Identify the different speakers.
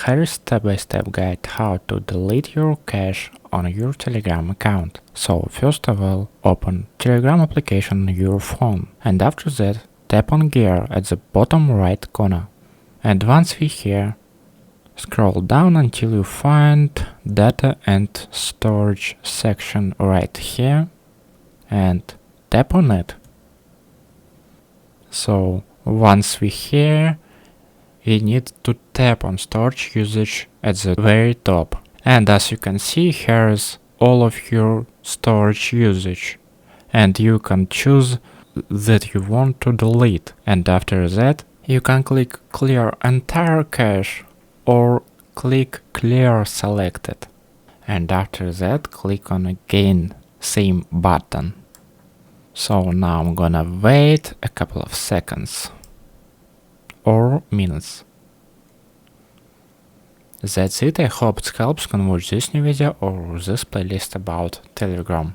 Speaker 1: Here is step-by-step guide how to delete your cache on your Telegram account. So first of all, open Telegram application on your phone, and after that tap on gear at the bottom right corner. And once we're here, scroll down until you find data and storage section right here and tap on it. So once we're here, we need to tap on storage usage at the very top. And as you can see, here is all of your storage usage. And you can choose that you want to delete. And after that, you can click clear entire cache or click clear selected. And after that, click on again same button. So now I'm gonna wait a couple of seconds or minutes. That's it. I hope it helps convert this new video or this playlist about Telegram.